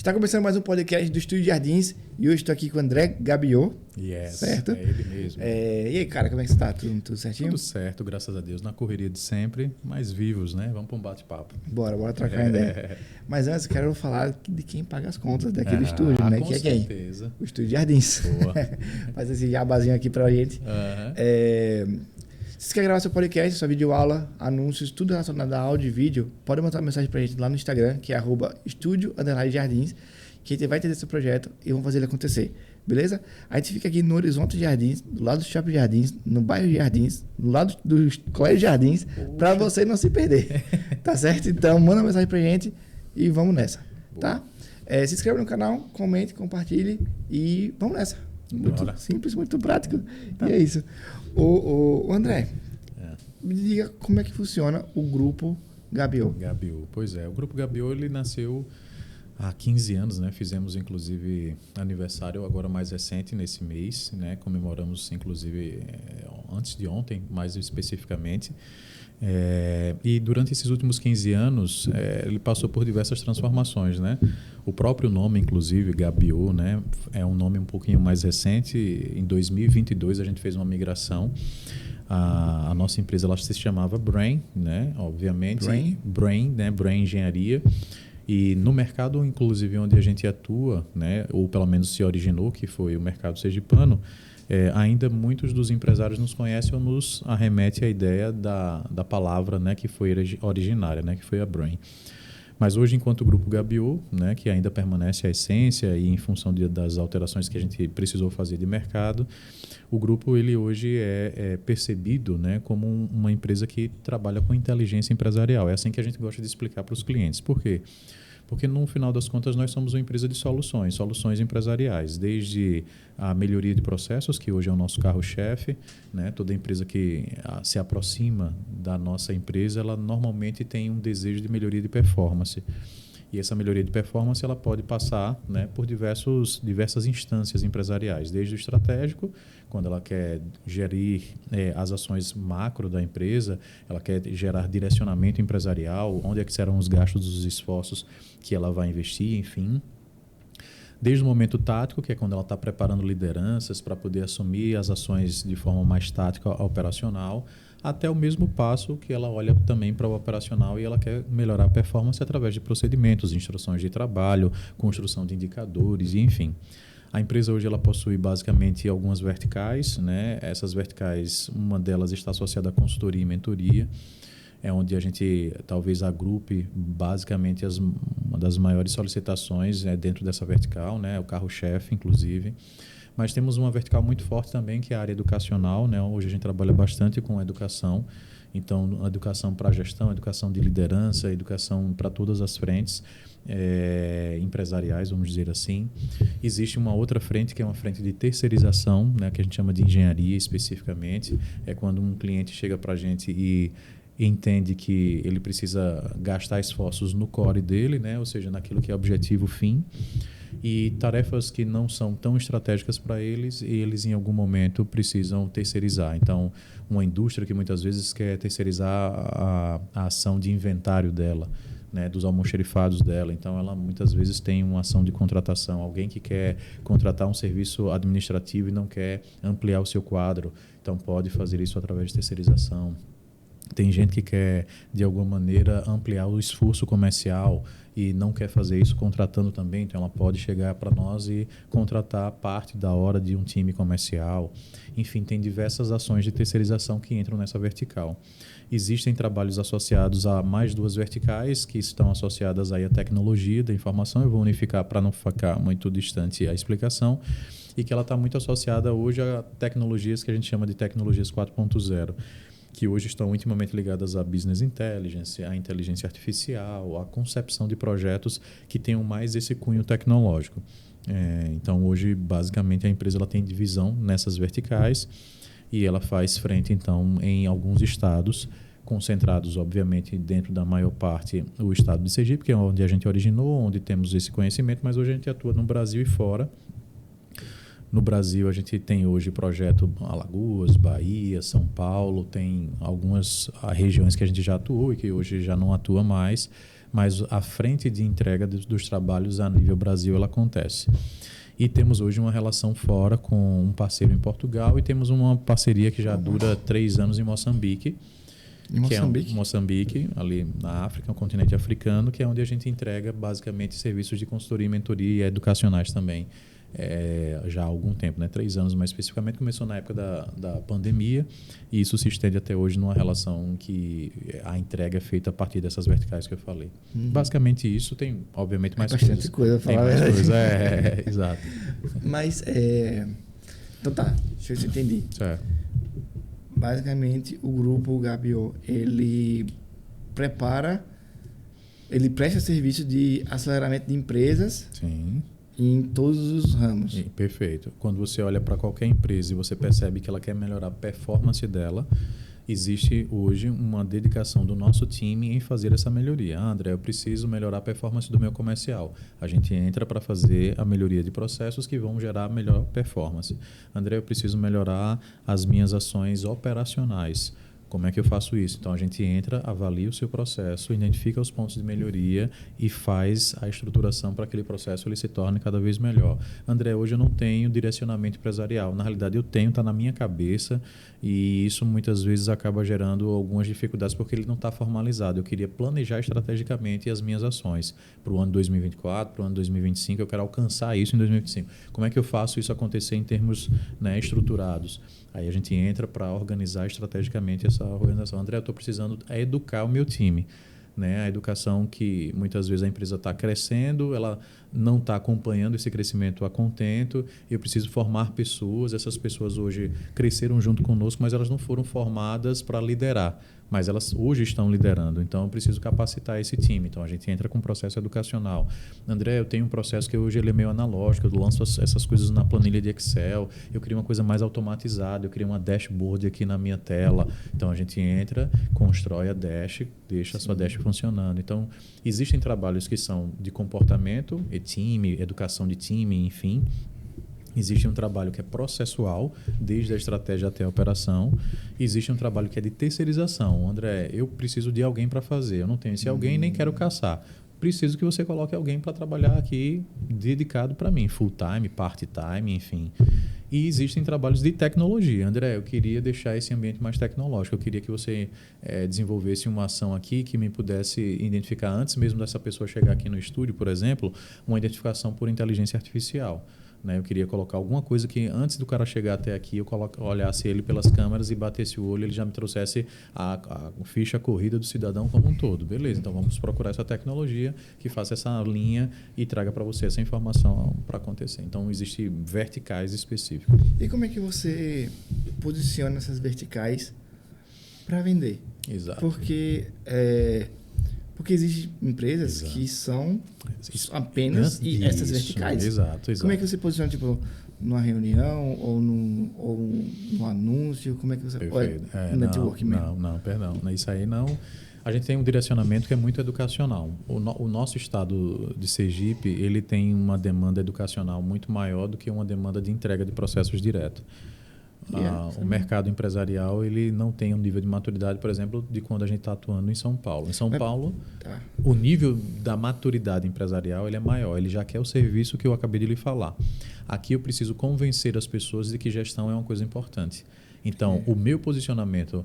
Está começando mais um podcast do Estúdio Jardins e hoje estou aqui com o André Gabiô. Yes, certo? É ele mesmo. E aí, cara, como é que você está? Tudo certinho? Tudo certo, graças a Deus. Na correria de sempre, mas vivos, né? Vamos para um bate-papo. Bora trocar ideia. Mas antes, quero falar de quem paga as contas daqui do estúdio, né? Com que é certeza. quem? O Estúdio Jardins. Boa. Faz esse jabazinho aqui pra gente. Se você quer gravar seu podcast, sua videoaula, anúncios, tudo relacionado a áudio e vídeo, pode mandar uma mensagem pra gente lá no Instagram, que é @estúdio_jardins, que a gente vai entender seu projeto e vamos fazer ele acontecer. Beleza? A gente fica aqui no Horizonte Jardins, do lado do Shopping Jardins, no bairro Jardins, do lado do Colégio Jardins, para você não se perder. Tá certo? Então, manda uma mensagem pra gente e vamos nessa. Boa. Tá? Se inscreva no canal, comente, compartilhe e vamos nessa. Muito simples, muito prático. Tá. E é isso. O André, me diga como é que funciona o Grupo Gabiô. Pois é. O Grupo Gabiô, ele nasceu há 15 anos, né? Fizemos, inclusive, aniversário agora mais recente, nesse mês, né? Comemoramos, inclusive, antes de ontem, mais especificamente. E durante esses últimos 15 anos, ele passou por diversas transformações, né? O próprio nome, inclusive, Gabiô, né? É um nome um pouquinho mais recente. Em 2022, a gente fez uma migração. A nossa empresa, ela se chamava Brain, né? Obviamente. Brain, né? Brain Engenharia. E no mercado, inclusive, onde a gente atua, né, ou pelo menos se originou, que foi o mercado sergipano, ainda muitos dos empresários nos conhecem ou nos arremete à ideia da palavra, né, que foi originária, né, que foi a Brain. Mas hoje, enquanto Grupo Gabiô, né, que ainda permanece a essência e em função das alterações que a gente precisou fazer de mercado, o grupo ele hoje é percebido, né, como uma empresa que trabalha com inteligência empresarial. É assim que a gente gosta de explicar para os clientes. Por quê? Porque, no final das contas, nós somos uma empresa de soluções empresariais, desde a melhoria de processos, que hoje é o nosso carro-chefe, né? Toda empresa que se aproxima da nossa empresa, ela normalmente tem um desejo de melhoria de performance. E essa melhoria de performance ela pode passar, né, por diversas instâncias empresariais, desde o estratégico, quando ela quer gerir as ações macro da empresa, ela quer gerar direcionamento empresarial, onde é que serão os gastos dos esforços que ela vai investir, enfim. Desde o momento tático, que é quando ela está preparando lideranças para poder assumir as ações de forma mais tática operacional, até o mesmo passo que ela olha também para o operacional e ela quer melhorar a performance através de procedimentos, instruções de trabalho, construção de indicadores, e enfim. A empresa hoje ela possui basicamente algumas verticais, né? Essas verticais, uma delas está associada à consultoria e mentoria, é onde a gente talvez agrupe basicamente uma das maiores solicitações dentro dessa vertical, né? O carro-chefe, inclusive. Mas temos uma vertical muito forte também, que é a área educacional, né? Hoje a gente trabalha bastante com a educação. Então, a educação para a gestão, a educação de liderança, a educação para todas as frentes empresariais, vamos dizer assim. Existe uma outra frente, que é uma frente de terceirização, né? Que a gente chama de engenharia especificamente. É quando um cliente chega para a gente e entende que ele precisa gastar esforços no core dele, né? Ou seja, naquilo que é objetivo fim. E tarefas que não são tão estratégicas para eles, e eles em algum momento precisam terceirizar. Então, uma indústria que muitas vezes quer terceirizar a ação de inventário dela, né, dos almoxerifados dela. Então, ela muitas vezes tem uma ação de contratação. Alguém que quer contratar um serviço administrativo e não quer ampliar o seu quadro, então pode fazer isso através de terceirização. Tem gente que quer, de alguma maneira, ampliar o esforço comercial e não quer fazer isso contratando também. Então, ela pode chegar para nós e contratar parte da hora de um time comercial. Enfim, tem diversas ações de terceirização que entram nessa vertical. Existem trabalhos associados a mais duas verticais que estão associadas aí à tecnologia da informação. Eu vou unificar para não ficar muito distante a explicação. E que ela está muito associada hoje a tecnologias que a gente chama de tecnologias 4.0. Que hoje estão intimamente ligadas à business intelligence, à inteligência artificial, à concepção de projetos que tenham mais esse cunho tecnológico. Então, hoje, basicamente, a empresa ela tem divisão nessas verticais e ela faz frente, então, em alguns estados, concentrados, obviamente, dentro da maior parte, o estado de Sergipe, que é onde a gente originou, onde temos esse conhecimento, mas hoje a gente atua no Brasil e fora. No Brasil, a gente tem hoje projeto Alagoas, Bahia, São Paulo, tem algumas regiões que a gente já atuou e que hoje já não atua mais, mas a frente de entrega dos trabalhos a nível Brasil ela acontece. E temos hoje uma relação fora com um parceiro em Portugal e temos uma parceria que já dura 3 anos em Moçambique. Que é Moçambique, ali na África, um continente africano, que é onde a gente entrega basicamente serviços de consultoria e mentoria educacionais também. Já há algum tempo, né? 3 anos mais especificamente, começou na época da pandemia e isso se estende até hoje numa relação que a entrega é feita a partir dessas verticais que eu falei. Basicamente isso, tem obviamente mais bastante coisa Tem falar, mais né? coisa, exato. Mas, então tá, deixa eu ver se eu entendi. Certo. Basicamente, o grupo Gabiô, ele presta serviço de aceleramento de empresas. Sim. Em todos os ramos. Perfeito. Quando você olha para qualquer empresa e você percebe que ela quer melhorar a performance dela, existe hoje uma dedicação do nosso time em fazer essa melhoria. André, eu preciso melhorar a performance do meu comercial. A gente entra para fazer a melhoria de processos que vão gerar melhor performance. André, eu preciso melhorar as minhas ações operacionais. Como é que eu faço isso? Então, a gente entra, avalia o seu processo, identifica os pontos de melhoria e faz a estruturação para que aquele processo ele se torne cada vez melhor. André, hoje eu não tenho direcionamento empresarial. Na realidade, eu tenho, está na minha cabeça e isso muitas vezes acaba gerando algumas dificuldades porque ele não está formalizado. Eu queria planejar estrategicamente as minhas ações para o ano 2024, para o ano 2025. Eu quero alcançar isso em 2025. Como é que eu faço isso acontecer em termos, né, estruturados? Aí a gente entra para organizar estrategicamente essa organização. André, eu estou precisando educar o meu time. Né? A educação que muitas vezes a empresa está crescendo, ela não está acompanhando esse crescimento a contento. Eu preciso formar pessoas. Essas pessoas hoje cresceram junto conosco, mas elas não foram formadas para liderar. Mas elas hoje estão liderando. Então, eu preciso capacitar esse time. Então, a gente entra com um processo educacional. André, eu tenho um processo que hoje ele é meio analógico. Eu lanço essas coisas na planilha de Excel. Eu queria uma coisa mais automatizada. Eu queria uma dashboard aqui na minha tela. Então, a gente entra, constrói a dash, deixa a sua dash funcionando. Então, existem trabalhos que são de comportamento, time, educação de time, enfim. Existe um trabalho que é processual, desde a estratégia até a operação. Existe um trabalho que é de terceirização. André, eu preciso de alguém para fazer. Eu não tenho esse alguém, nem quero caçar. Preciso que você coloque alguém para trabalhar aqui dedicado para mim, full time, part time, enfim. E existem trabalhos de tecnologia. André, eu queria deixar esse ambiente mais tecnológico. Eu queria que você desenvolvesse uma ação aqui que me pudesse identificar, antes mesmo dessa pessoa chegar aqui no estúdio, por exemplo, uma identificação por inteligência artificial. Né? Eu queria colocar alguma coisa que antes do cara chegar até aqui, eu olhasse ele pelas câmeras e batesse o olho, ele já me trouxesse a ficha corrida do cidadão como um todo. Beleza, então vamos procurar essa tecnologia que faça essa linha e traga para você essa informação para acontecer. Então, existem verticais específicas. E como é que você posiciona essas verticais para vender? Exato. Porque existem empresas que são apenas essas verticais. Exato. Como é que você posiciona, tipo, numa reunião ou num anúncio? Como é que você... Perfeito. No network mesmo? Não, perdão. Isso aí não... A gente tem um direcionamento que é muito educacional. O nosso estado de Sergipe, ele tem uma demanda educacional muito maior do que uma demanda de entrega de processos direto. O mercado empresarial ele não tem um nível de maturidade, por exemplo, de quando a gente está atuando em São Paulo. Em São Paulo, o nível da maturidade empresarial ele é maior. Ele já quer o serviço que eu acabei de lhe falar. Aqui eu preciso convencer as pessoas de que gestão é uma coisa importante. Então, o meu posicionamento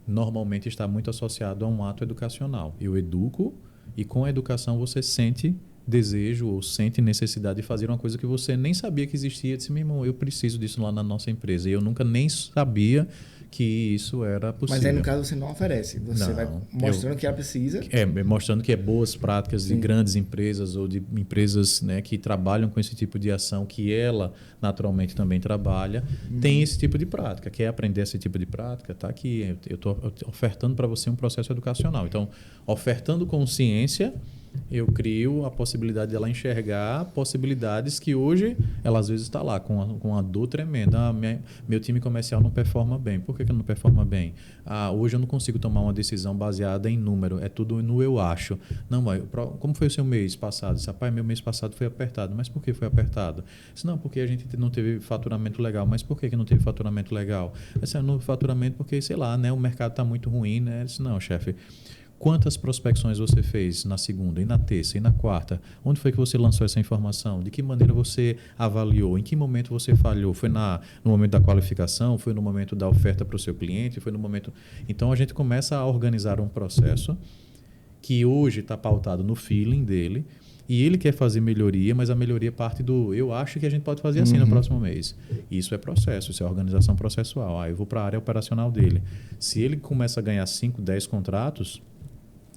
normalmente está muito associado a um ato educacional. Eu educo e com a educação você sente desejo ou sente necessidade de fazer uma coisa que você nem sabia que existia. Eu disse, meu irmão, eu preciso disso lá na nossa empresa. E eu nunca nem sabia que isso era possível. Mas aí, no caso, você não oferece. Você vai mostrando que ela precisa. Mostrando que é boas práticas de grandes empresas ou de empresas, né, que trabalham com esse tipo de ação, que ela naturalmente também trabalha. Tem esse tipo de prática. Quer aprender esse tipo de prática? Está aqui. Eu estou ofertando para você um processo educacional. Então, ofertando consciência, eu crio a possibilidade dela enxergar possibilidades que hoje ela às vezes está lá com uma dor tremenda. Meu time comercial não performa bem. Por que não performa bem? Hoje eu não consigo tomar uma decisão baseada em número. É tudo no eu acho. Não, como foi o seu mês passado? Disse, rapaz, meu mês passado foi apertado. Mas por que foi apertado? Disse, não, porque a gente não teve faturamento legal. Mas por que não teve faturamento legal? Disse, não faturamento porque, sei lá, né, o mercado está muito ruim. Né? Disse, não, chefe. Quantas prospecções você fez na segunda, e na terça, e na quarta? Onde foi que você lançou essa informação? De que maneira você avaliou? Em que momento você falhou? Foi no momento da qualificação? Foi no momento da oferta para o seu cliente? Foi no momento... Então, a gente começa a organizar um processo que hoje está pautado no feeling dele, e ele quer fazer melhoria, mas a melhoria parte do eu acho que a gente pode fazer assim no próximo mês. Isso é processo, isso é organização processual. Eu vou para a área operacional dele. Se ele começa a ganhar 5, 10 contratos,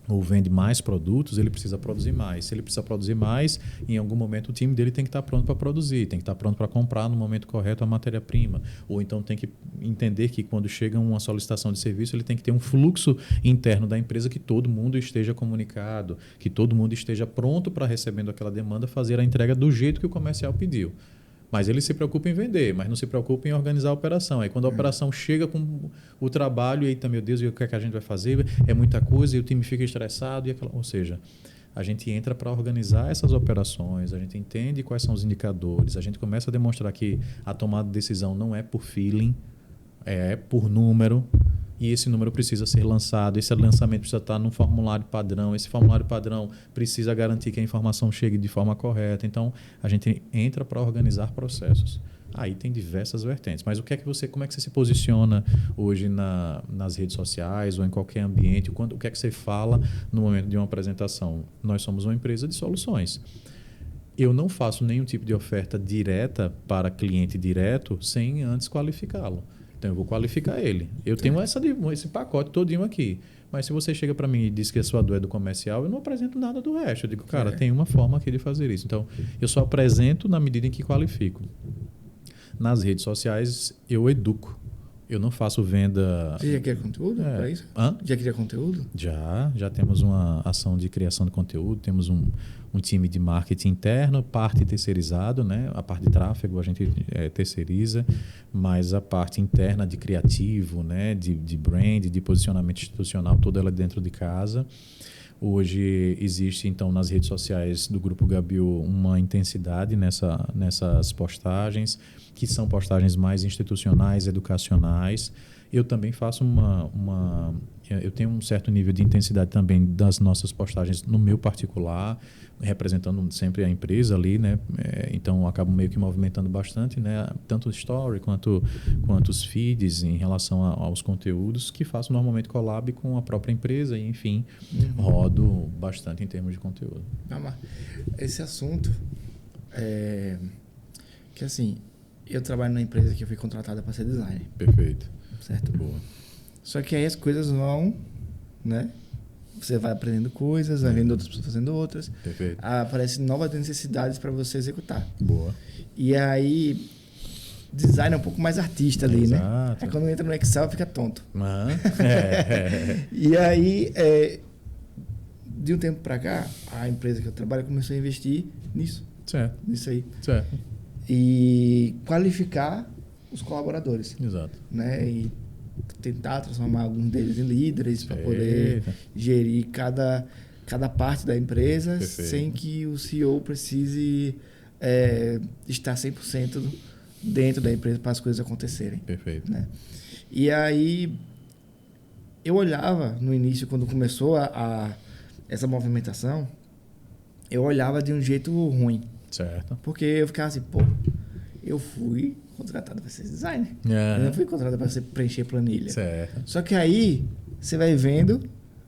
ou vende mais produtos, ele precisa produzir mais. Se ele precisa produzir mais, em algum momento o time dele tem que estar pronto para produzir, tem que estar pronto para comprar no momento correto a matéria-prima. Ou então tem que entender que quando chega uma solicitação de serviço, ele tem que ter um fluxo interno da empresa que todo mundo esteja comunicado, que todo mundo esteja pronto para recebendo aquela demanda, fazer a entrega do jeito que o comercial pediu. Mas ele se preocupa em vender, mas não se preocupa em organizar a operação. Aí quando a operação chega com o trabalho, eita, meu Deus, e o que é que a gente vai fazer? É muita coisa e o time fica estressado. Ou seja, a gente entra para organizar essas operações, a gente entende quais são os indicadores, a gente começa a demonstrar que a tomada de decisão não é por feeling, é por número. E esse número precisa ser lançado, esse lançamento precisa estar num formulário padrão, esse formulário padrão precisa garantir que a informação chegue de forma correta. Então, a gente entra para organizar processos. Aí tem diversas vertentes. Mas como é que você se posiciona hoje nas redes sociais ou em qualquer ambiente? O que é que você fala no momento de uma apresentação? Nós somos uma empresa de soluções. Eu não faço nenhum tipo de oferta direta para cliente direto sem antes qualificá-lo. Então, eu vou qualificar ele. Eu tenho esse pacote todinho aqui. Mas se você chega para mim e diz que a sua dor é do comercial, eu não apresento nada do resto. Eu digo, cara, tem uma forma aqui de fazer isso. Então, eu só apresento na medida em que qualifico. Nas redes sociais, eu educo. Eu não faço venda... Você já cria conteúdo para isso? Já cria conteúdo? Já temos uma ação de criação de conteúdo, temos um time de marketing interno, parte terceirizado, né? A parte de tráfego a gente terceiriza, mas a parte interna de criativo, né? de brand, de posicionamento institucional, toda ela dentro de casa. Hoje existe, então, nas redes sociais do Grupo Gabiô uma intensidade nessas postagens, que são postagens mais institucionais, educacionais. Eu também faço eu tenho um certo nível de intensidade também das nossas postagens no meu particular, representando sempre a empresa ali, né? Então, eu acabo meio que movimentando bastante, né? Tanto o story quanto os feeds em relação aos conteúdos, que faço normalmente collab com a própria empresa e, enfim, rodo bastante em termos de conteúdo. Esse assunto que, assim, eu trabalho numa empresa que eu fui contratada para ser designer. Perfeito. Certo? Boa. Só que aí as coisas vão, né? Você vai aprendendo coisas, vai vendo outras pessoas fazendo outras. Perfeito. Aparecem novas necessidades para você executar. Boa. E aí, design é um pouco mais artista ali, Exato. né? Aí quando entra no Excel, fica tonto. É. E aí, de um tempo para cá, a empresa que eu trabalho começou a investir nisso. Certo. Nisso aí. Certo. E qualificar os colaboradores. Exato. Né? E tentar transformar alguns deles em líderes para poder gerir cada parte da empresa. Perfeito. Sem que o CEO precise estar 100% dentro da empresa para as coisas acontecerem. Perfeito. Né? E aí, eu olhava no início, quando começou essa movimentação, eu olhava de um jeito ruim. Certo. Porque eu ficava assim, eu fui contratado para ser designer. Eu não fui contratado para preencher planilha. Certo. Só que aí você vai vendo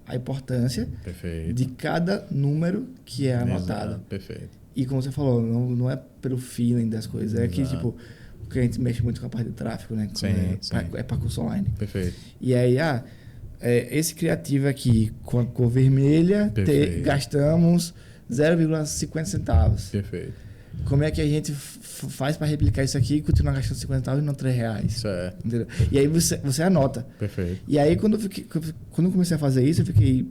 a importância Perfeito. de cada número que é anotado. Exato. Perfeito. E como você falou, não é pelo feeling das coisas. É que, tipo, porque a gente mexe muito com a parte de tráfego, né? Sim, é para curso online. Perfeito. E aí, esse criativo aqui com a cor vermelha, gastamos 0,50 centavos. Perfeito. Como é que a gente faz para replicar isso aqui e continuar gastando 50 centavos e não R$3? Certo. Entendeu? E aí você anota. Perfeito. E aí, quando eu comecei a fazer isso, eu fiquei,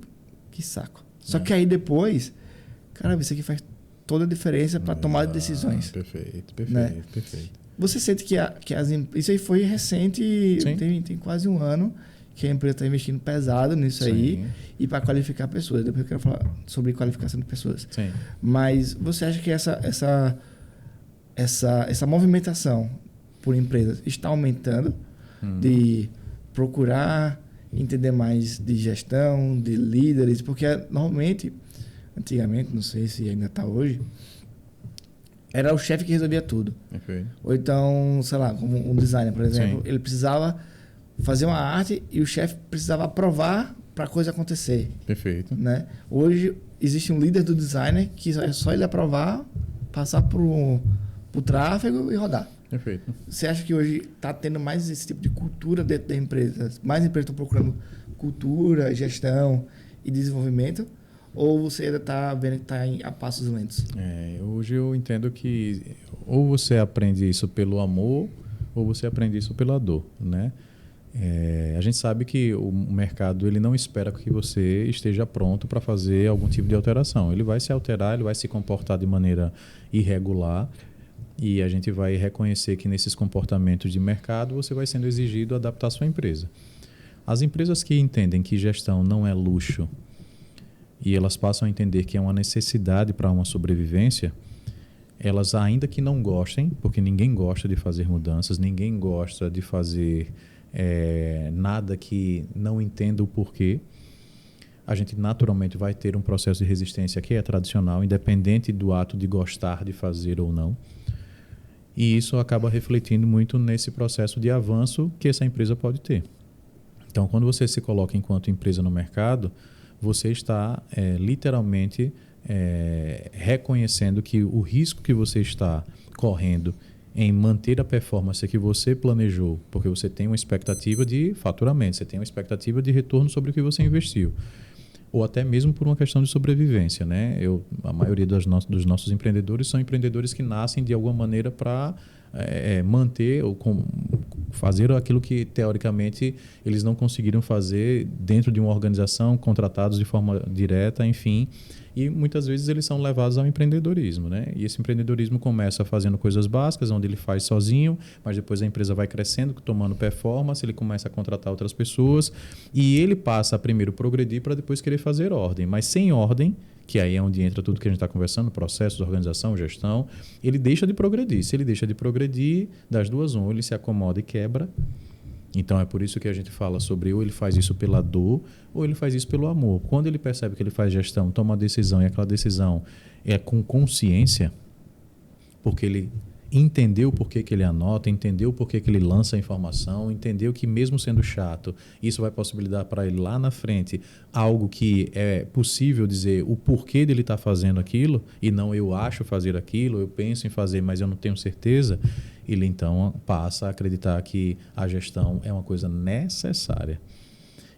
que saco. Só que aí depois, cara, isso aqui faz toda a diferença para tomar decisões. Perfeito. Né? Perfeito. Você sente que isso aí foi recente, tem quase um ano que a empresa está investindo pesado nisso aí e para qualificar pessoas. Depois eu quero falar sobre qualificação de pessoas. Sim. Mas você acha que essa movimentação por empresas está aumentando de procurar entender mais de gestão, de líderes, porque normalmente, antigamente, não sei se ainda está hoje, era o chefe que resolvia tudo. Perfeito. Ou então, sei lá, como um designer, por exemplo, Sim. ele precisava fazer uma arte e o chefe precisava aprovar para a coisa acontecer. Perfeito. Né? Hoje existe um líder do designer que é só ele aprovar, passar para o tráfego e rodar. Perfeito. Você acha que hoje está tendo mais esse tipo de cultura dentro da empresa? Mais empresas estão procurando cultura, gestão e desenvolvimento? Ou você ainda está vendo que está a passos lentos? Hoje eu entendo que ou você aprende isso pelo amor ou você aprende isso pela dor, né? A gente sabe que o mercado ele não espera que você esteja pronto para fazer algum tipo de alteração. Ele vai se alterar, ele vai se comportar de maneira irregular e a gente vai reconhecer que nesses comportamentos de mercado você vai sendo exigido a adaptar a sua empresa. As empresas que entendem que gestão não é luxo e elas passam a entender que é uma necessidade para uma sobrevivência, elas ainda que não gostem, porque ninguém gosta de fazer mudanças, ninguém gosta de fazer nada que não entenda o porquê, a gente naturalmente vai ter um processo de resistência que é tradicional, independente do ato de gostar de fazer ou não. E isso acaba refletindo muito nesse processo de avanço que essa empresa pode ter. Então, quando você se coloca enquanto empresa no mercado, você está literalmente reconhecendo que o risco que você está correndo em manter a performance que você planejou, porque você tem uma expectativa de faturamento, você tem uma expectativa de retorno sobre o que você investiu, ou até mesmo por uma questão de sobrevivência, né? A maioria dos nossos empreendedores são empreendedores que nascem de alguma maneira para manter ou fazer aquilo que teoricamente eles não conseguiram fazer dentro de uma organização, contratados de forma direta, enfim. E muitas vezes eles são levados ao empreendedorismo, né? E esse empreendedorismo começa fazendo coisas básicas, onde ele faz sozinho, mas depois a empresa vai crescendo, tomando performance, ele começa a contratar outras pessoas e ele passa a primeiro progredir para depois querer fazer ordem. Mas sem ordem, que aí é onde entra tudo que a gente está conversando, processos, organização, gestão, ele deixa de progredir. Se ele deixa de progredir, das duas, ele se acomoda e quebra. Então é por isso que a gente fala sobre ou ele faz isso pela dor ou ele faz isso pelo amor. Quando ele percebe que ele faz gestão, toma uma decisão e aquela decisão é com consciência, porque ele entendeu por que ele anota, entendeu por que ele lança a informação, entendeu que mesmo sendo chato, isso vai possibilitar para ele lá na frente algo que é possível dizer o porquê dele estar fazendo aquilo e não eu acho fazer aquilo, eu penso em fazer, mas eu não tenho certeza. Ele então passa a acreditar que a gestão é uma coisa necessária.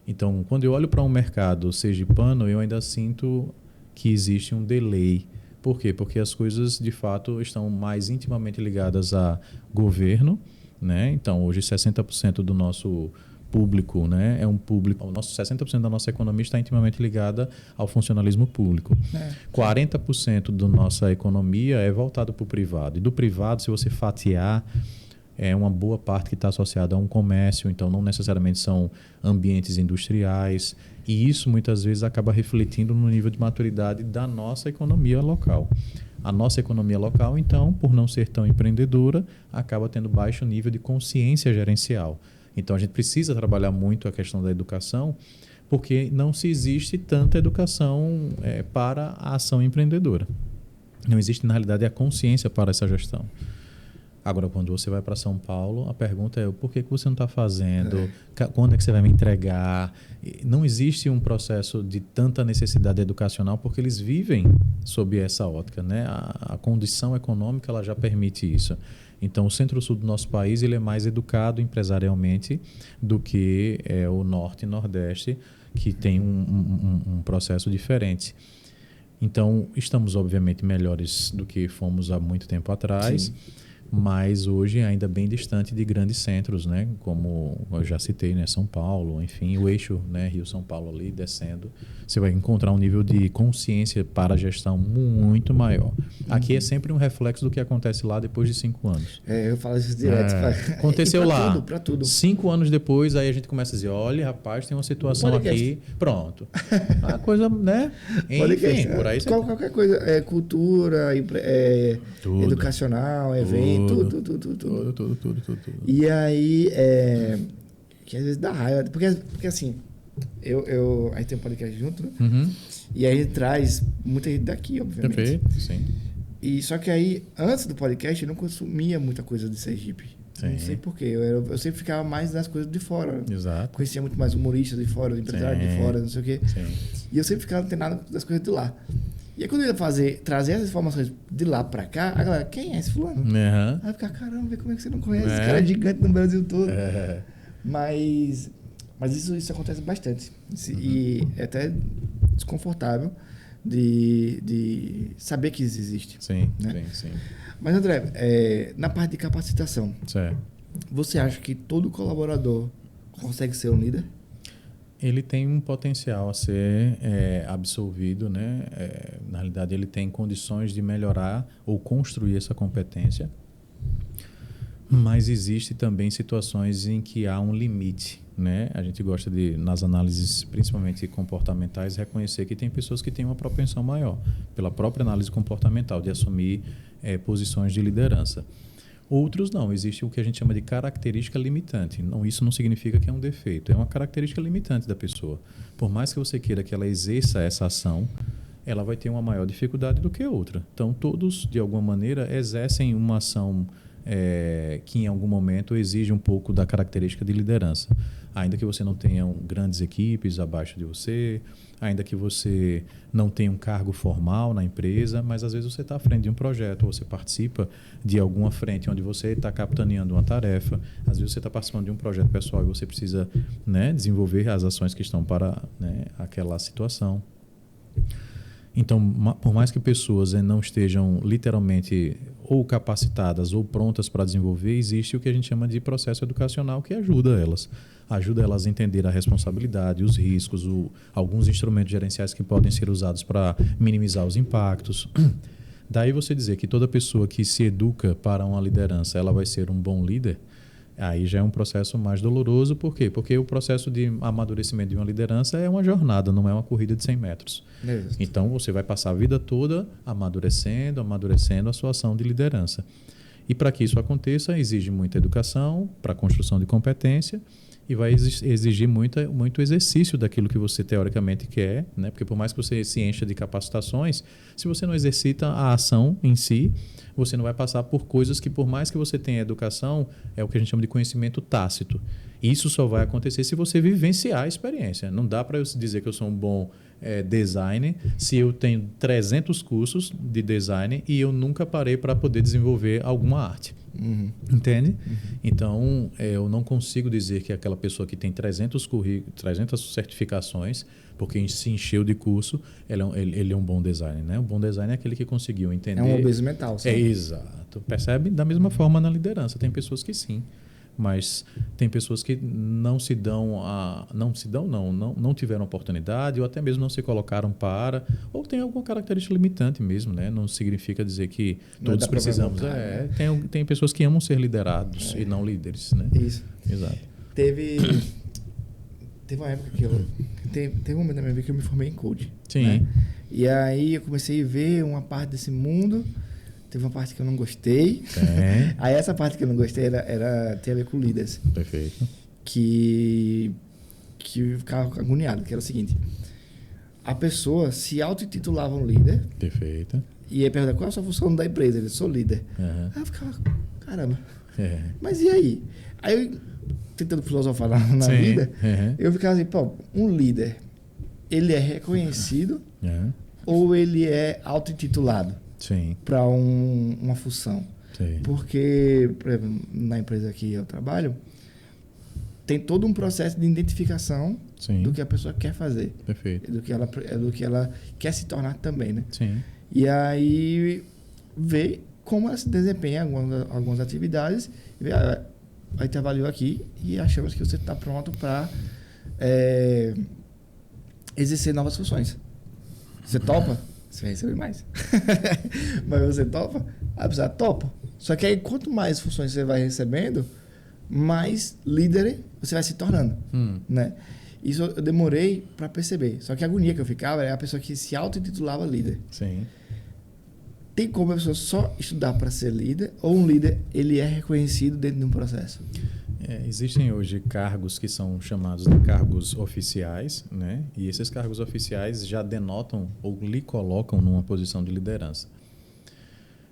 Então, quando eu olho para um mercado sergipano, eu ainda sinto que existe um delay. Por quê? Porque as coisas, de fato, estão mais intimamente ligadas a governo, né? Então, hoje 60% do nosso público, né, é um público, 60% da nossa economia está intimamente ligada ao funcionalismo público. 40% da nossa economia é voltada para o privado. E do privado, se você fatiar, é uma boa parte que está associada a um comércio, então não necessariamente são ambientes industriais. E isso muitas vezes acaba refletindo no nível de maturidade da nossa economia local. A nossa economia local, então, por não ser tão empreendedora, acaba tendo baixo nível de consciência gerencial. Então, a gente precisa trabalhar muito a questão da educação, porque não se existe tanta educação para a ação empreendedora. Não existe, na realidade, a consciência para essa gestão. Agora, quando você vai para São Paulo, a pergunta é por que você não está fazendo? Quando é que você vai me entregar? Não existe um processo de tanta necessidade educacional porque eles vivem sob essa ótica, né? A condição econômica ela já permite isso. Então, o centro-sul do nosso país ele é mais educado empresarialmente do que o norte e nordeste, que tem um processo diferente. Então, estamos, obviamente, melhores do que fomos há muito tempo atrás. Sim. Mas hoje ainda bem distante de grandes centros, né? Como eu já citei, né? São Paulo, enfim, o eixo, né? Rio-São Paulo ali descendo, você vai encontrar um nível de consciência para a gestão muito maior. Aqui é sempre um reflexo do que acontece lá depois de 5 anos. Eu falo isso direto. Aconteceu lá. Para tudo. 5 anos depois, aí a gente começa a dizer, olha, rapaz, tem uma situação aqui. Pronto. A coisa, né? Enfim, por aí. Qualquer coisa, cultura, educacional, evento. Tudo. Tudo. E aí, que às vezes dá raiva. Porque assim, a gente tem um podcast junto, né? Uhum. E aí a gente traz muita gente daqui, obviamente. Perfeito, sim. E só que aí, antes do podcast, eu não consumia muita coisa de Sergipe. Sim. Não sei porquê. Eu sempre ficava mais nas coisas de fora. Exato. Conhecia muito mais humoristas de fora, empresários de fora, não sei o quê. Sim. E eu sempre ficava antenado das coisas de lá. E aí quando eu ia trazer essas informações de lá pra cá, a galera, quem é esse fulano? Uhum. Aí eu ficava, caramba, como é que você não conhece? Esse cara é gigante no Brasil todo. É. Mas isso acontece bastante. E é até desconfortável de saber que isso existe. Sim, né? sim. Mas, André, na parte de capacitação, Certo. você acha que todo colaborador consegue ser um líder? Ele tem um potencial a ser absorvido, né? Na realidade, ele tem condições de melhorar ou construir essa competência, mas existe também situações em que há um limite, né? A gente gosta de, nas análises, principalmente comportamentais, reconhecer que tem pessoas que têm uma propensão maior, pela própria análise comportamental, de assumir posições de liderança. Outros não, existe o que a gente chama de característica limitante. Não, isso não significa que é um defeito, é uma característica limitante da pessoa. Por mais que você queira que ela exerça essa ação, ela vai ter uma maior dificuldade do que outra. Então, todos, de alguma maneira, exercem uma ação que em algum momento exige um pouco da característica de liderança. Ainda que você não tenha grandes equipes abaixo de você, ainda que você não tenha um cargo formal na empresa, mas às vezes você está à frente de um projeto, ou você participa de alguma frente onde você está capitaneando uma tarefa, às vezes você está participando de um projeto pessoal e você precisa, né, desenvolver as ações que estão para, né, aquela situação. Então, por mais que pessoas não estejam literalmente ou capacitadas ou prontas para desenvolver, existe o que a gente chama de processo educacional que ajuda elas a entender a responsabilidade, os riscos, alguns instrumentos gerenciais que podem ser usados para minimizar os impactos. Daí você dizer que toda pessoa que se educa para uma liderança, ela vai ser um bom líder, aí já é um processo mais doloroso. Por quê? Porque o processo de amadurecimento de uma liderança é uma jornada, não é uma corrida de 100 metros. Exato. Então, você vai passar a vida toda amadurecendo a sua ação de liderança. E para que isso aconteça, exige muita educação para a construção de competência e vai exigir muito exercício daquilo que você teoricamente quer, né? Porque por mais que você se encha de capacitações, se você não exercita a ação em si, você não vai passar por coisas que, por mais que você tenha educação, é o que a gente chama de conhecimento tácito. Isso só vai acontecer se você vivenciar a experiência. Não dá para eu dizer que eu sou um bom designer se eu tenho 300 cursos de design e eu nunca parei para poder desenvolver alguma arte. Uhum. Entende? Uhum. Então, eu não consigo dizer que aquela pessoa que tem 300 certificações, porque se encheu de curso, ele é um bom designer. Né? Um bom designer é aquele que conseguiu entender... É um obeso mental. Sim. Exato. Percebe? Da mesma forma na liderança. Tem pessoas que sim, mas tem pessoas que não tiveram oportunidade ou até mesmo não se colocaram para, ou tem alguma característica limitante mesmo, né? Não significa dizer que todos precisamos. Tem pessoas que amam ser liderados e não líderes, né? Isso. Exato. Teve uma época que teve um momento na minha vida que eu me formei em coaching. Sim. Né? E aí eu comecei a ver uma parte desse mundo. Teve uma parte que eu não gostei. Aí essa parte que eu não gostei tem a ver com líderes. Perfeito. Que eu ficava agoniado, que era o seguinte. A pessoa se auto-intitulava um líder. Perfeito. E aí perguntava, qual é a sua função da empresa? Eu sou líder. Uhum. Aí eu ficava, caramba. Mas e aí? Aí eu, tentando filosofar na vida, eu ficava assim, pô, um líder, ele é reconhecido ou ele é auto-intitulado? Para uma função. Sim. Porque, por exemplo, na empresa que eu trabalho, tem todo um processo de identificação do que a pessoa quer fazer. Perfeito. Do que ela quer se tornar também, né? Sim. E aí, ver como ela se desempenha em algumas atividades, e a gente avaliou aqui e achamos que você está pronto para exercer novas funções. Você topa? Você vai receber mais. Mas você topa? A pessoa topa. Só que aí, quanto mais funções você vai recebendo, mais líder você vai se tornando. Né? Isso eu demorei para perceber. Só que a agonia que eu ficava era a pessoa que se auto-intitulava líder. Sim. Tem como a pessoa só estudar para ser líder? Ou um líder, ele é reconhecido dentro de um processo? Existem hoje cargos que são chamados de cargos oficiais, né? E esses cargos oficiais já denotam ou lhe colocam numa posição de liderança.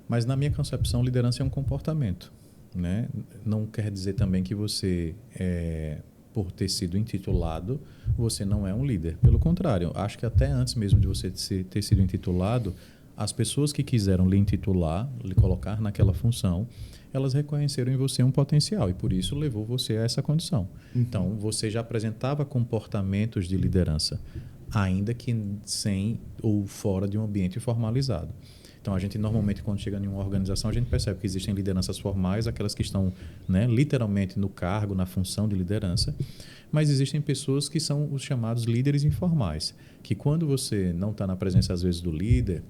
Mas, na minha concepção, liderança é um comportamento, né? Não quer dizer também que você, por ter sido intitulado, você não é um líder. Pelo contrário, acho que até antes mesmo de você ter sido intitulado, as pessoas que quiseram lhe intitular, lhe colocar naquela função, elas reconheceram em você um potencial e, por isso, levou você a essa condição. Então, você já apresentava comportamentos de liderança, ainda que sem ou fora de um ambiente formalizado. Então, a gente normalmente, quando chega em uma organização, a gente percebe que existem lideranças formais, aquelas que estão, né, literalmente no cargo, na função de liderança, mas existem pessoas que são os chamados líderes informais, que quando você não está na presença, às vezes, do líder,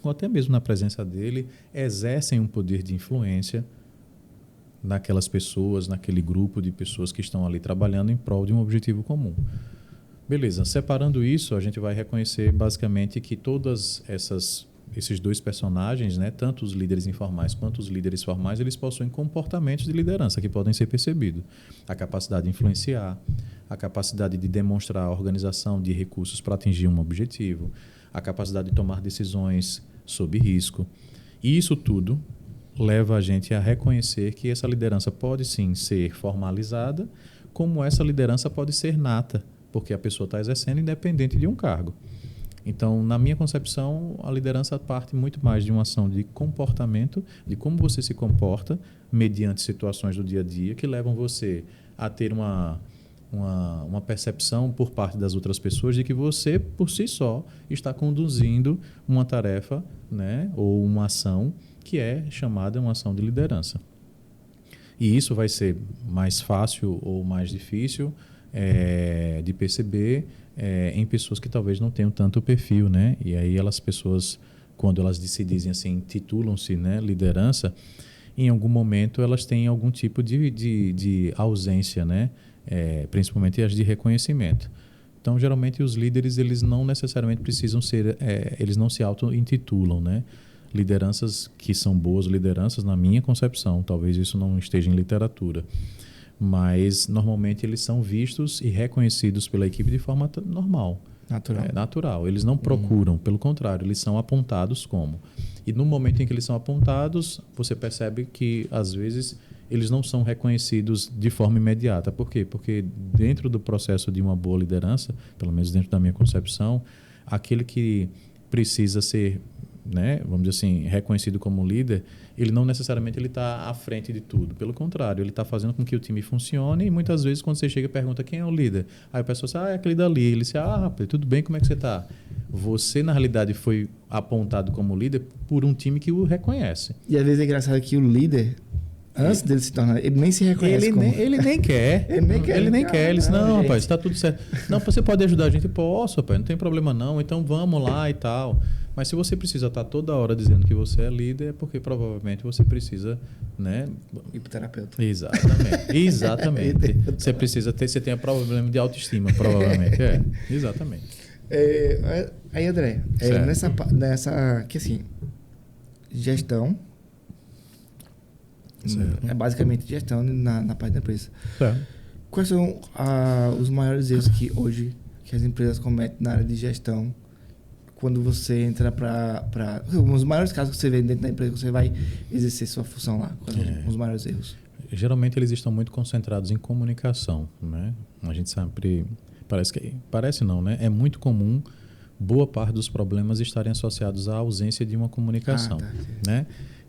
ou até mesmo na presença dele, exercem um poder de influência naquelas pessoas, naquele grupo de pessoas que estão ali trabalhando em prol de um objetivo comum. Beleza, separando isso, a gente vai reconhecer basicamente que todas esses dois personagens, né, tanto os líderes informais quanto os líderes formais, eles possuem comportamentos de liderança que podem ser percebidos. A capacidade de influenciar, a capacidade de demonstrar a organização de recursos para atingir um objetivo, a capacidade de tomar decisões sob risco. E isso tudo leva a gente a reconhecer que essa liderança pode sim ser formalizada, como essa liderança pode ser nata, porque a pessoa está exercendo independente de um cargo. Então, na minha concepção, a liderança parte muito mais de uma ação de comportamento, de como você se comporta mediante situações do dia a dia que levam você a ter uma percepção por parte das outras pessoas de que você, por si só, está conduzindo uma tarefa, né, ou uma ação que é chamada uma ação de liderança. E isso vai ser mais fácil ou mais difícil de perceber em pessoas que talvez não tenham tanto perfil, né? E aí as pessoas, quando elas se dizem assim, titulam-se, né, liderança, em algum momento elas têm algum tipo de ausência, né? Principalmente as de reconhecimento. Então, geralmente, os líderes, eles não necessariamente precisam ser, eles não se auto-intitulam, né? Lideranças que são boas lideranças, na minha concepção, talvez isso não esteja em literatura, mas, normalmente, eles são vistos e reconhecidos pela equipe de forma normal. Natural. Natural. Eles não procuram, pelo contrário, eles são apontados como. E no momento em que eles são apontados, você percebe que, às vezes, eles não são reconhecidos de forma imediata. Por quê? Porque dentro do processo de uma boa liderança, pelo menos dentro da minha concepção, aquele que precisa ser, né, vamos dizer assim, reconhecido como líder, ele não necessariamente está à frente de tudo. Pelo contrário, ele está fazendo com que o time funcione e muitas vezes quando você chega e pergunta quem é o líder, aí a pessoa diz, é aquele dali. Ele diz, rapaz, tudo bem, como é que você está? Você, na realidade, foi apontado como líder por um time que o reconhece. E às vezes é engraçado que o líder, antes dele se tornar, ele nem se reconhece ele nem quer. Ele nem quer. Ele diz, não, rapaz, está tudo certo. Não, você pode ajudar a gente? Posso, rapaz, não tem problema não. Então vamos lá e tal. Mas se você precisa estar toda hora dizendo que você é líder, é porque provavelmente você precisa, né? Ir para o terapeuta. Exatamente. Você tem problema de autoestima, provavelmente. Exatamente. Aí, André, nessa que assim, gestão, certo. É basicamente gestão na parte da empresa. Certo. Quais são os maiores erros que hoje que as empresas cometem na área de gestão quando você entra para os maiores casos que você vê dentro da empresa que você vai exercer sua função lá? Quais são os maiores erros? Geralmente eles estão muito concentrados em comunicação, né? A gente sempre parece não, né? É muito comum boa parte dos problemas estarem associados à ausência de uma comunicação, né?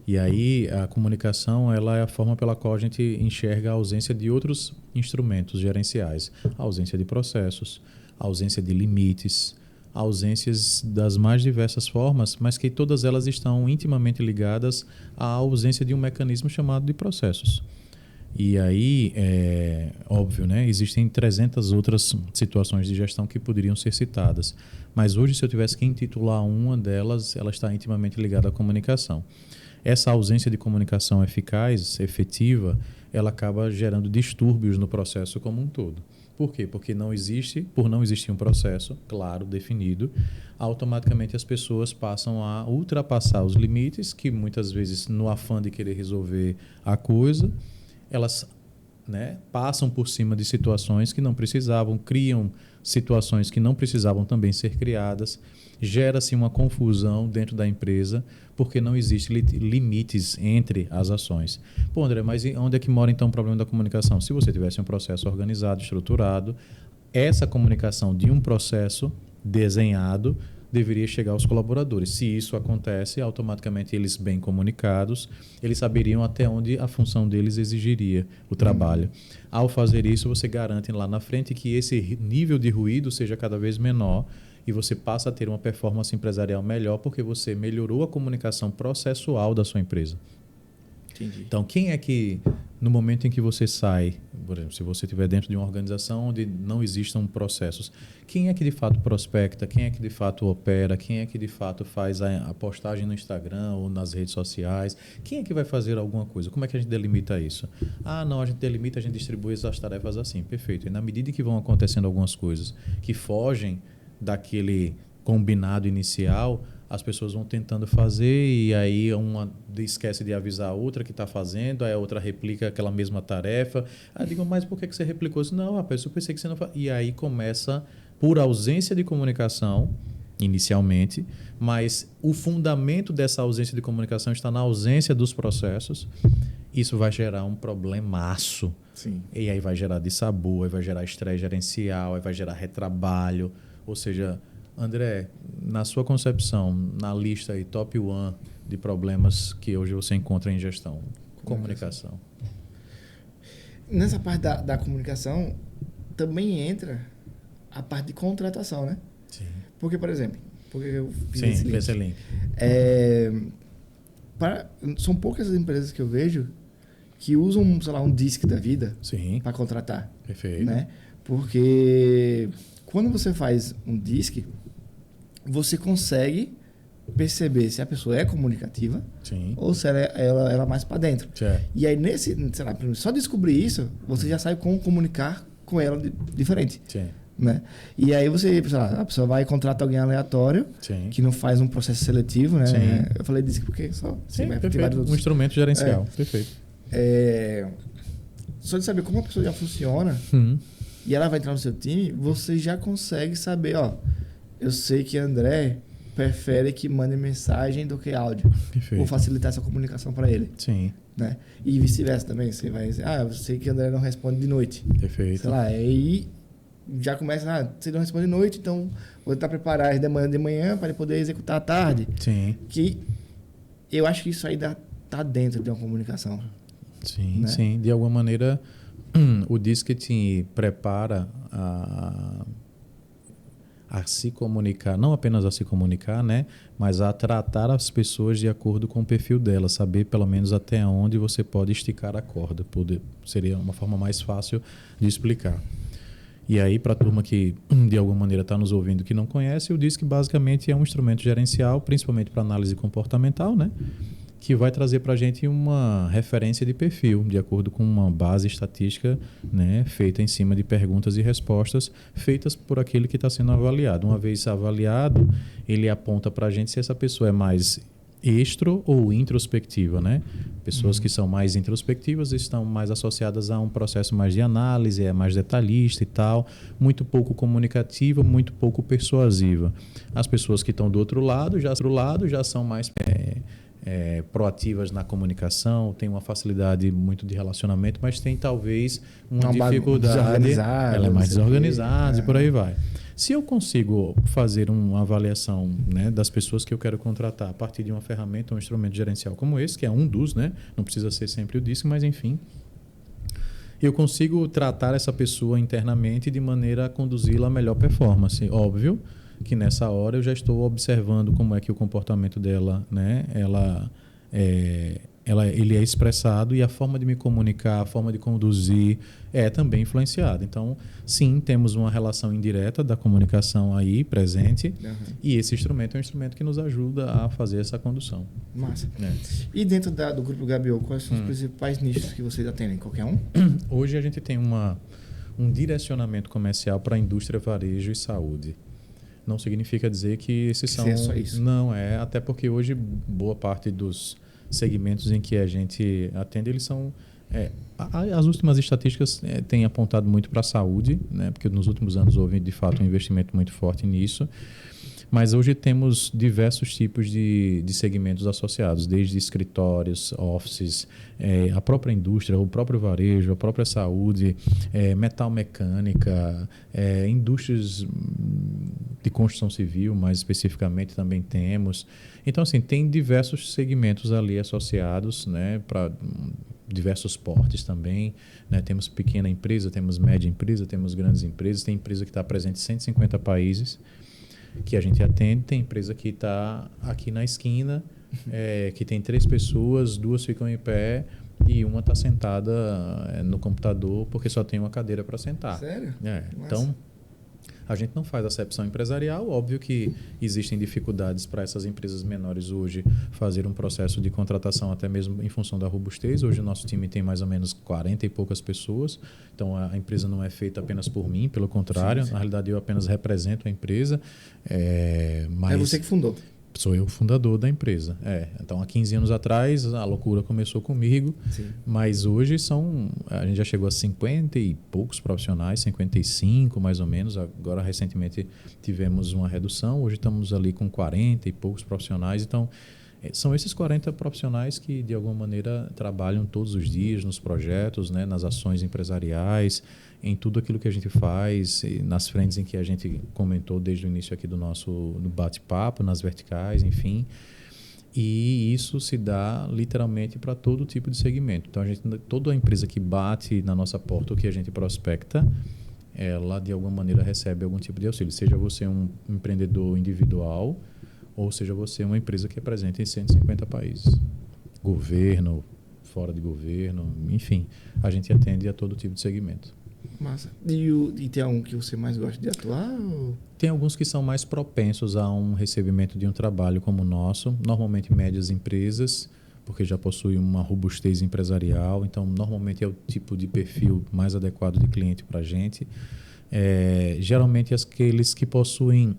E aí a comunicação, ela é a forma pela qual a gente enxerga a ausência de outros instrumentos gerenciais, a ausência de processos, a ausência de limites, ausências das mais diversas formas, mas que todas elas estão intimamente ligadas à ausência de um mecanismo chamado de processos. E aí, óbvio, né? Existem 300 outras situações de gestão que poderiam ser citadas, mas hoje, se eu tivesse que intitular uma delas, ela está intimamente ligada à comunicação. Essa ausência de comunicação eficaz, efetiva, ela acaba gerando distúrbios no processo como um todo. Por quê? Porque por não existir um processo claro, definido, automaticamente as pessoas passam a ultrapassar os limites, que muitas vezes, no afã de querer resolver a coisa, elas né, passam por cima de situações que não precisavam, criam situações que não precisavam também ser criadas, gera-se uma confusão dentro da empresa, porque não existem limites entre as ações. Pô, André, mas onde é que mora então o problema da comunicação? Se você tivesse um processo organizado, estruturado, essa comunicação de um processo desenhado deveria chegar aos colaboradores. Se isso acontece, automaticamente eles bem comunicados, eles saberiam até onde a função deles exigiria o trabalho. Ao fazer isso, você garante lá na frente que esse nível de ruído seja cada vez menor e você passa a ter uma performance empresarial melhor porque você melhorou a comunicação processual da sua empresa. Entendi. Então, quem é que, no momento em que você sai, por exemplo, se você estiver dentro de uma organização onde não existam processos, quem é que de fato prospecta, quem é que de fato opera, quem é que de fato faz a postagem no Instagram ou nas redes sociais, quem é que vai fazer alguma coisa? Como é que a gente delimita isso? Ah, não, a gente delimita, a gente distribui as tarefas assim, perfeito. E na medida que vão acontecendo algumas coisas que fogem daquele combinado inicial, as pessoas vão tentando fazer e aí uma esquece de avisar a outra que está fazendo, aí a outra replica aquela mesma tarefa. Aí digo, mas por que você replicou isso? Não, rapaz, eu pensei que você não faz. E aí começa, por ausência de comunicação, inicialmente, mas o fundamento dessa ausência de comunicação está na ausência dos processos. Isso vai gerar um problemaço. Sim. E aí vai gerar dissabor, aí vai gerar estresse gerencial, aí vai gerar retrabalho. Ou seja, André, na sua concepção, na lista aí, top 1 de problemas que hoje você encontra em gestão, comunicação. Nessa parte da comunicação, também entra a parte de contratação, né? Sim. Porque, por exemplo, porque eu fiz Sim, esse link. São poucas as empresas que eu vejo que usam, sei lá, um DISC da vida para contratar. Perfeito. Né? Porque quando você faz um DISC, você consegue perceber se a pessoa é comunicativa. Sim. Ou se ela é mais para dentro. Certo. E aí, sei lá, só descobrir isso, você já sabe como comunicar com ela diferente. Sim. Né? E aí sei lá, a pessoa vai e contrata alguém aleatório, Sim. que não faz um processo seletivo, né? Sim. Eu falei disso porque só... Sim, perfeito. Um instrumento gerencial. Perfeito. Só de saber como a pessoa já funciona e ela vai entrar no seu time, você já consegue saber, ó, eu sei que André prefere que mande mensagem do que áudio. Perfeito. Vou facilitar essa comunicação para ele. Sim. Né? E vice-versa também. Você vai dizer, eu sei que André não responde de noite. Perfeito. Sei lá, aí já começa, você não responde de noite, então vou tentar preparar as demandas de manhã para ele poder executar à tarde. Sim. Que eu acho que isso aí tá dentro de uma comunicação. Sim, né? Sim. De alguma maneira, o DISC te prepara a se comunicar, não apenas a se comunicar, né, mas a tratar as pessoas de acordo com o perfil delas, saber pelo menos até onde você pode esticar a corda, seria uma forma mais fácil de explicar. E aí, para a turma que de alguma maneira está nos ouvindo que não conhece, o DISC basicamente é um instrumento gerencial, principalmente para análise comportamental, né, que vai trazer para a gente uma referência de perfil, de acordo com uma base estatística, né, feita em cima de perguntas e respostas feitas por aquele que está sendo avaliado. Uma vez avaliado, ele aponta para a gente se essa pessoa é mais extro ou introspectiva, né? Pessoas que são mais introspectivas estão mais associadas a um processo mais de análise, é mais detalhista e tal, muito pouco comunicativa, muito pouco persuasiva. As pessoas que estão do outro lado já são mais proativas na comunicação, tem uma facilidade muito de relacionamento, mas tem talvez uma dificuldade, ela é mais desorganizada e por aí vai. Se eu consigo fazer uma avaliação, né, das pessoas que eu quero contratar a partir de uma ferramenta, um instrumento gerencial como esse, que é um dos, né, não precisa ser sempre o DISC, mas enfim, eu consigo tratar essa pessoa internamente de maneira a conduzi-la à melhor performance. Óbvio que nessa hora eu já estou observando como é que o comportamento dela, né, ele é expressado e a forma de me comunicar, a forma de conduzir é também influenciada. Então, sim, temos uma relação indireta da comunicação aí presente e esse instrumento é um instrumento que nos ajuda a fazer essa condução. Massa. E dentro do Grupo Gabiol, quais são os principais nichos que vocês atendem? Qualquer um? Hoje a gente tem um direcionamento comercial para a indústria, varejo e saúde. Não significa dizer que esses são... É só isso. Não, até porque hoje boa parte dos segmentos em que a gente atende, eles são As últimas estatísticas têm apontado muito para a saúde, né? Porque nos últimos anos houve, de fato, um investimento muito forte nisso. Mas hoje temos diversos tipos de segmentos associados, desde escritórios, offices, a própria indústria, o próprio varejo, a própria saúde, metal mecânica, indústrias de construção civil, mais especificamente, também temos. Então, assim, tem diversos segmentos ali associados, né, para diversos portes também, né? Temos pequena empresa, temos média empresa, temos grandes empresas, tem empresa que está presente em 150 países, que a gente atende, tem empresa que está aqui na esquina, que tem 3 pessoas, 2 ficam em pé e uma está sentada no computador porque só tem uma cadeira para sentar. Sério? Então, a gente não faz acepção empresarial. Óbvio que existem dificuldades para essas empresas menores hoje fazer um processo de contratação, até mesmo em função da robustez. Hoje o nosso time tem mais ou menos 40 e poucas pessoas, então a empresa não é feita apenas por mim, pelo contrário, sim. Na realidade eu apenas represento a empresa. Mas é você que fundou? Sou eu o fundador da empresa. Então, há 15 anos atrás, a loucura começou comigo, sim. Mas hoje a gente já chegou a 50 e poucos profissionais, 55 mais ou menos. Agora, recentemente, tivemos uma redução. Hoje estamos ali com 40 e poucos profissionais. Então, são esses 40 profissionais que, de alguma maneira, trabalham todos os dias nos projetos, né, nas ações empresariais, em tudo aquilo que a gente faz, nas frentes em que a gente comentou desde o início aqui do bate-papo, nas verticais, enfim. E isso se dá literalmente para todo tipo de segmento. Então, toda a empresa que bate na nossa porta ou que a gente prospecta, ela de alguma maneira recebe algum tipo de auxílio. Seja você um empreendedor individual ou seja você uma empresa que é presente em 150 países. Governo, fora de governo, enfim, a gente atende a todo tipo de segmento. Massa. E tem algum que você mais gosta de atuar? Ou? Tem alguns que são mais propensos a um recebimento de um trabalho como o nosso, normalmente médias empresas, porque já possuem uma robustez empresarial, então normalmente é o tipo de perfil mais adequado de cliente para a gente. Geralmente aqueles que possuem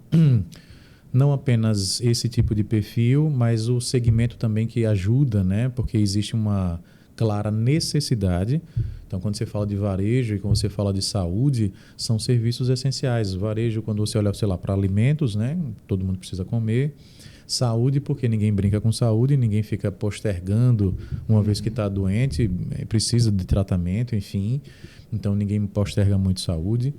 não apenas esse tipo de perfil, mas o segmento também que ajuda, né? Porque existe uma clara necessidade. Então, quando você fala de varejo e quando você fala de saúde, são serviços essenciais. Varejo, quando você olha, sei lá, para alimentos, né? Todo mundo precisa comer. Saúde, porque ninguém brinca com saúde, ninguém fica postergando uma vez que está doente, precisa de tratamento, enfim. Então, ninguém posterga muito saúde.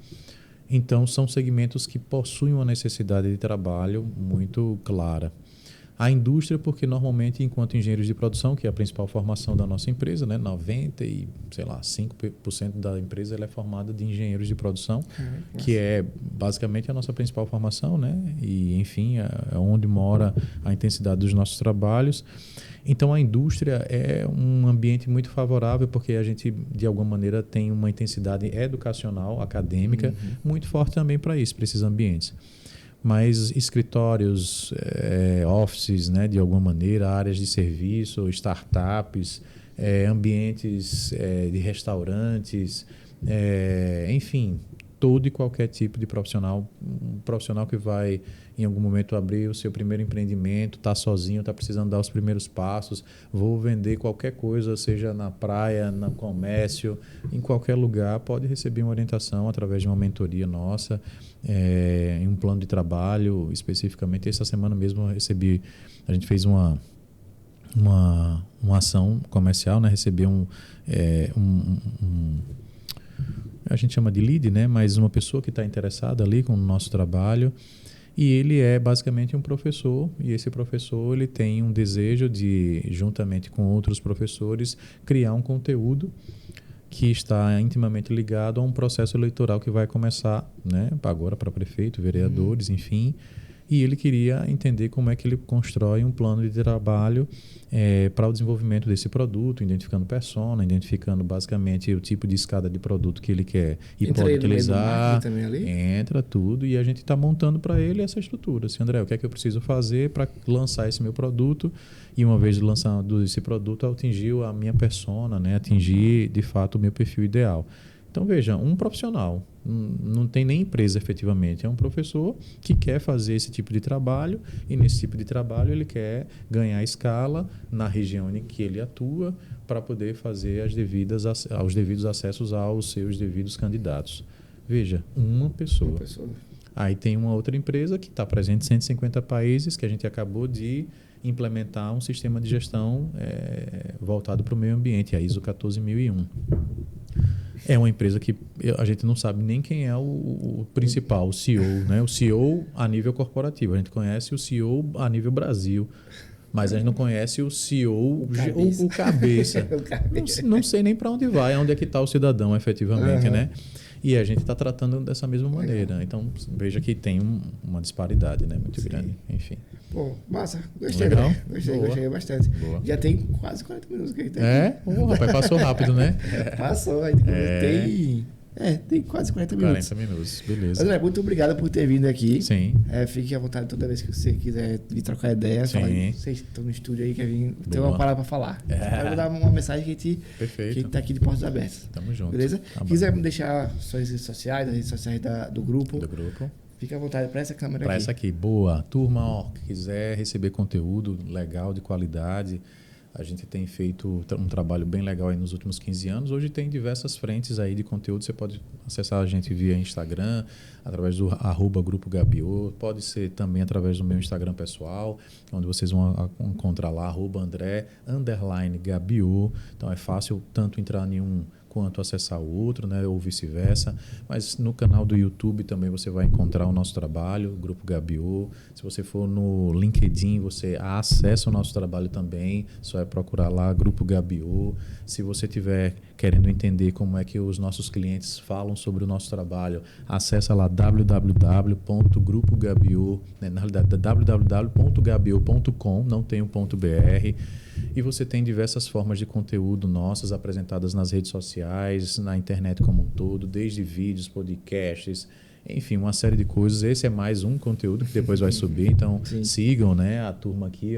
Então, são segmentos que possuem uma necessidade de trabalho muito clara. A indústria, porque normalmente, enquanto engenheiros de produção, que é a principal formação da nossa empresa, né, 95% da empresa ela é formada de engenheiros de produção, que é basicamente a nossa principal formação, né? E, enfim, é onde mora a intensidade dos nossos trabalhos. Então, a indústria é um ambiente muito favorável, porque a gente, de alguma maneira, tem uma intensidade educacional, acadêmica, muito forte também para isso, para esses ambientes. Mas escritórios, offices, né, de alguma maneira, áreas de serviço, startups, ambientes de restaurantes, enfim, todo e qualquer tipo de profissional. Um profissional que vai, em algum momento, abrir o seu primeiro empreendimento, está sozinho, está precisando dar os primeiros passos, vou vender qualquer coisa, seja na praia, no comércio, em qualquer lugar, pode receber uma orientação através de uma mentoria nossa, em um plano de trabalho especificamente. Essa semana mesmo a gente fez uma ação comercial, né? Recebi a gente chama de lead, né? Mas uma pessoa que está interessada ali com o nosso trabalho, e ele é basicamente um professor, e esse professor ele tem um desejo de, juntamente com outros professores, criar um conteúdo que está intimamente ligado a um processo eleitoral que vai começar, né? Agora para prefeito, vereadores, enfim. E ele queria entender como é que ele constrói um plano de trabalho para o desenvolvimento desse produto, identificando persona, identificando basicamente o tipo de escada de produto que ele quer e pode utilizar. Entra tudo, e a gente está montando para ele essa estrutura. Assim, André, o que é que eu preciso fazer para lançar esse meu produto? E uma vez lançado esse produto, atingir a minha persona, né? Atingir de fato o meu perfil ideal. Então, veja, um profissional, não tem nem empresa efetivamente, é um professor que quer fazer esse tipo de trabalho, e nesse tipo de trabalho ele quer ganhar escala na região em que ele atua, para poder fazer os devidos acessos aos seus devidos candidatos. Veja, uma pessoa. Aí tem uma outra empresa que está presente em 150 países, que a gente acabou de implementar um sistema de gestão voltado para o meio ambiente, a ISO 14001. É uma empresa que a gente não sabe nem quem é o principal, o CEO, né? O CEO a nível corporativo. A gente conhece o CEO a nível Brasil, mas a gente não conhece o CEO, o cabeça. Não sei nem para onde vai, onde é que está o cidadão efetivamente, né? E a gente está tratando dessa mesma maneira. Então, veja que tem uma disparidade, né? Muito grande. Enfim. Pô, massa. Gostei. Legal? Gostei bastante. Boa. Já tem quase 40 minutos que a gente tem aqui. Rapaz, passou rápido, né? Passou. Tem quase 40 minutos. 40 minutos, beleza. André, muito obrigado por ter vindo aqui. Sim. Fique à vontade toda vez que você quiser vir trocar ideia. Sim. Vocês estão no estúdio aí, quer vir, tem uma parada para falar. Eu vou dar uma mensagem que a gente tá aqui de portas abertas. Tamo junto. Beleza? Quiser me deixar suas redes sociais, as redes sociais do grupo. Fique à vontade para essa câmera aqui. Para essa aqui. Boa. Turma, que quiser receber conteúdo legal, de qualidade, a gente tem feito um trabalho bem legal aí nos últimos 15 anos. Hoje tem diversas frentes aí de conteúdo. Você pode acessar a gente via Instagram, através do @Grupo Gabiô. Pode ser também através do meu Instagram pessoal, onde vocês vão encontrar lá, @André_Gabiô. Então é fácil tanto entrar em um quanto acessar o outro, né, ou vice-versa. Mas no canal do YouTube também você vai encontrar o nosso trabalho, o Grupo Gabiô. Se você for no LinkedIn, você acessa o nosso trabalho também, só é procurar lá Grupo Gabiô. Se você estiver querendo entender como é que os nossos clientes falam sobre o nosso trabalho, acessa lá www.grupogabiô, né, na realidade www.gabiô.com, não tem o .br. E você tem diversas formas de conteúdo nossas apresentadas nas redes sociais, na internet como um todo, desde vídeos, podcasts, enfim, uma série de coisas. Esse é mais um conteúdo que depois vai subir, então sigam, né, a turma aqui,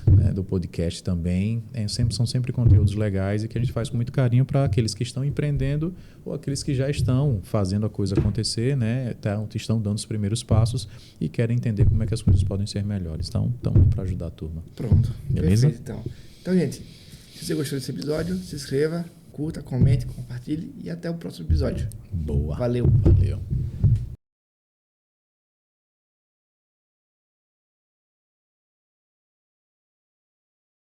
né, do podcast também. São sempre conteúdos legais e que a gente faz com muito carinho para aqueles que estão empreendendo ou aqueles que já estão fazendo a coisa acontecer, né, estão dando os primeiros passos e querem entender como é que as coisas podem ser melhores. Então, estamos para ajudar a turma. Pronto. Beleza? Perfeito, então, gente, se você gostou desse episódio, se inscreva, curta, comente, compartilhe e até o próximo episódio. Boa. Valeu. Valeu.